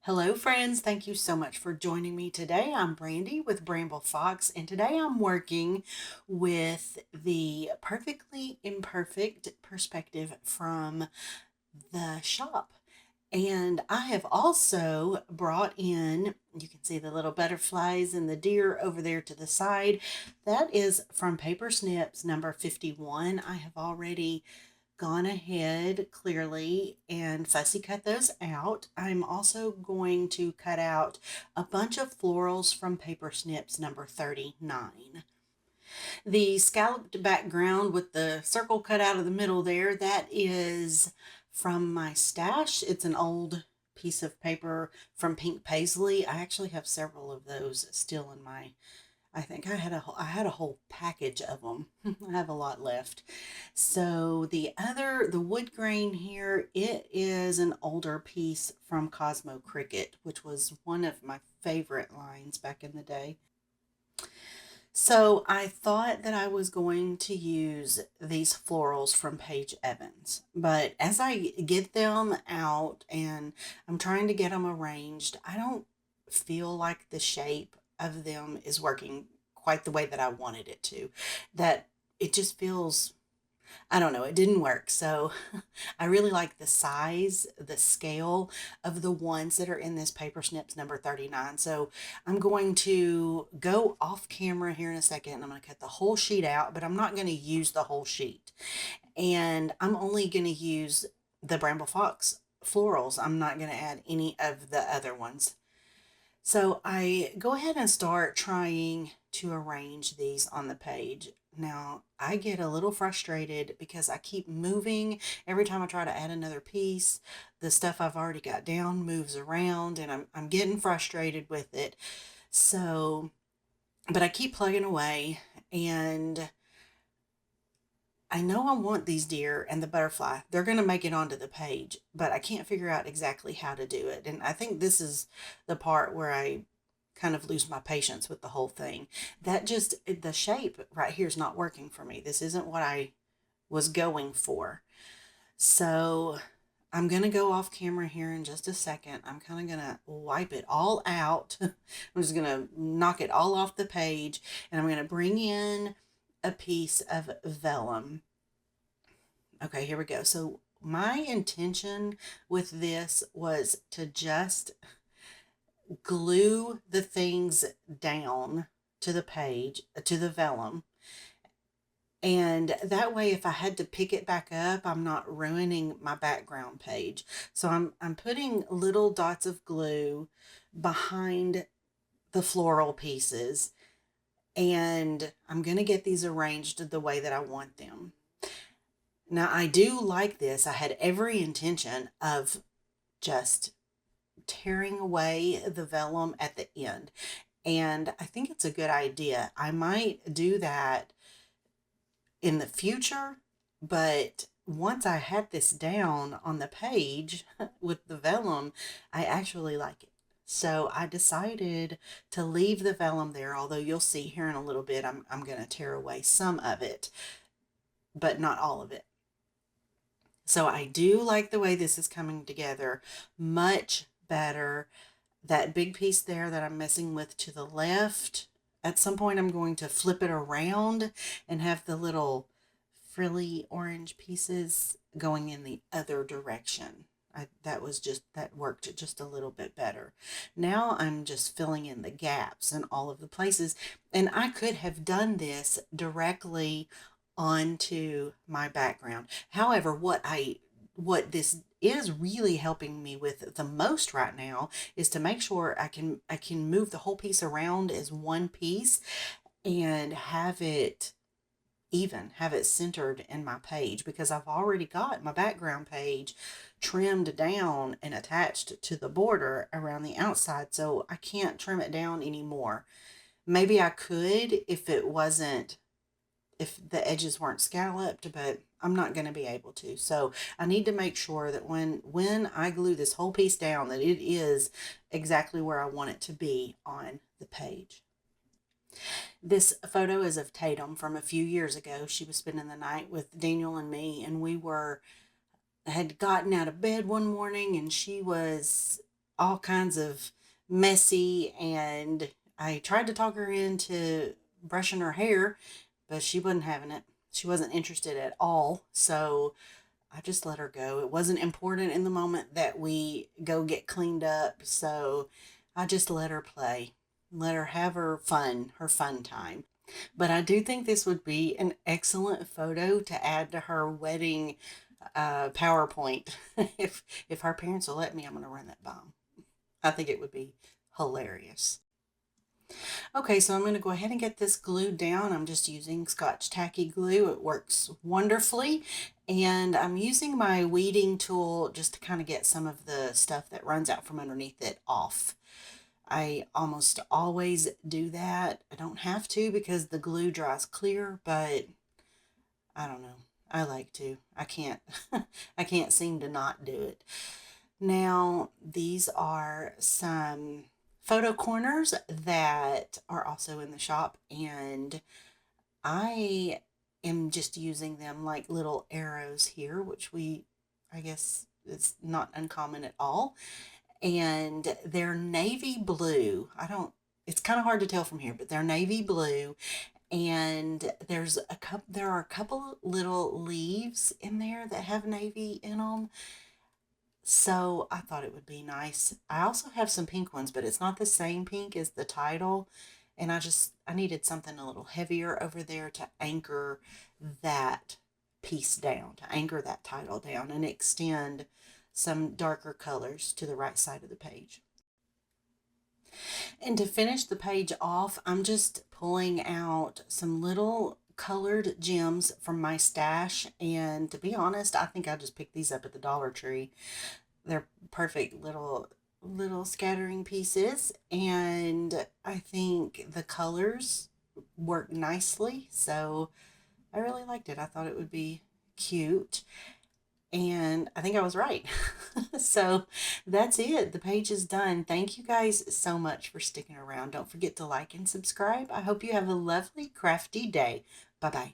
Hello, friends. Thank you so much for joining me today. I'm Brandy with Bramble Fox, and today I'm working with the Perfectly Imperfect perspective from the shop. And I have also brought in, you can see the little butterflies and the deer over there to the side. That is from Paper Snips number 51. I have already gone ahead clearly and fussy cut those out. I'm also going to cut out a bunch of florals from Paper Snips number 39. The scalloped background with the circle cut out of the middle there, that is from my stash. It's an old piece of paper from Pink Paisley. I actually have several of those still in my I think I had a whole package of them. I have a lot left. So the wood grain here, it is an older piece from Cosmo Cricket, which was one of my favorite lines back in the day. So I thought that I was going to use these florals from Paige Evans, but as I get them out and I'm trying to get them arranged, I don't feel like the shape of them is working quite the way that I wanted it to. That it just feels, I don't know, it didn't work. So I really like the size, the scale of the ones that are in this Paper Snips number 39. So I'm going to go off camera here in a second. I'm going to cut the whole sheet out, but I'm not going to use the whole sheet. And I'm only going to use the Bramble Fox florals. I'm not going to add any of the other ones. So I go ahead and start trying to arrange these on the page. Now I get a little frustrated because I keep moving every time I try to add another piece. The stuff I've already got down moves around and I'm getting frustrated with it. So, but I keep plugging away and I know I want these deer and the butterfly. They're going to make it onto the page, but I can't figure out exactly how to do it. And I think this is the part where I kind of lose my patience with the whole thing. That just, the shape right here is not working for me. This isn't what I was going for. So I'm going to go off camera here in just a second. I'm kind of going to wipe it all out. I'm just going to knock it all off the page and I'm going to bring in a piece of vellum. Okay, here we go. So my intention with this was to just glue the things down to the page, to the vellum. And that way, if I had to pick it back up, I'm not ruining my background page. So I'm putting little dots of glue behind the floral pieces, and I'm going to get these arranged the way that I want them. Now, I do like this. I had every intention of just tearing away the vellum at the end. And I think it's a good idea. I might do that in the future, but once I had this down on the page with the vellum, I actually like it. So I decided to leave the vellum there, although you'll see here in a little bit, I'm going to tear away some of it, but not all of it. So I do like the way this is coming together much better. That big piece there that I'm messing with to the left, at some point I'm going to flip it around and have the little frilly orange pieces going in the other direction. That worked just a little bit better. Now I'm just filling in the gaps in all of the places. And I could have done this directly onto my background. However, what this is really helping me with the most right now is to make sure I can move the whole piece around as one piece and have it centered in my page, because I've already got my background page trimmed down and attached to the border around the outside, so I can't trim it down anymore. Maybe I could if the edges weren't scalloped, but I'm not going to be able to. So I need to make sure that when I glue this whole piece down, that it is exactly where I want it to be on the page. This photo is of Tatum from a few years ago. She was spending the night with Daniel and me, and we had gotten out of bed one morning, and she was all kinds of messy, and I tried to talk her into brushing her hair, but she wasn't having it. She wasn't interested at all. So I just let her go. It wasn't important in the moment that we go get cleaned up. So I just let her play, let her have her fun time. But I do think this would be an excellent photo to add to her wedding PowerPoint. If her parents will let me, I'm going to run that by 'em. I think it would be hilarious. Okay, so I'm going to go ahead and get this glued down. I'm just using Scotch Tacky glue. It works wonderfully. And I'm using my weeding tool just to kind of get some of the stuff that runs out from underneath it off. I almost always do that. I don't have to because the glue dries clear, but I don't know. I like to. I can't I can't seem to not do it. Now, these are some photo corners that are also in the shop, and I am just using them like little arrows here, which I guess it's not uncommon at all. And they're navy blue. It's kind of hard to tell from here, but they're navy blue. And there are a couple little leaves in there that have navy in them. So I thought it would be nice. I also have some pink ones, but it's not the same pink as the title. And I needed something a little heavier over there to anchor that piece down, to anchor that title down and extend some darker colors to the right side of the page. And to finish the page off, I'm just pulling out some little colored gems from my stash. And to be honest, I think I just picked these up at the Dollar Tree. They're perfect little scattering pieces, and I think the colors work nicely. So I really liked it. I thought it would be cute. And I think I was right. So that's it. The page is done. Thank you guys so much for sticking around. Don't forget to like and subscribe. I hope you have a lovely crafty day. Bye bye.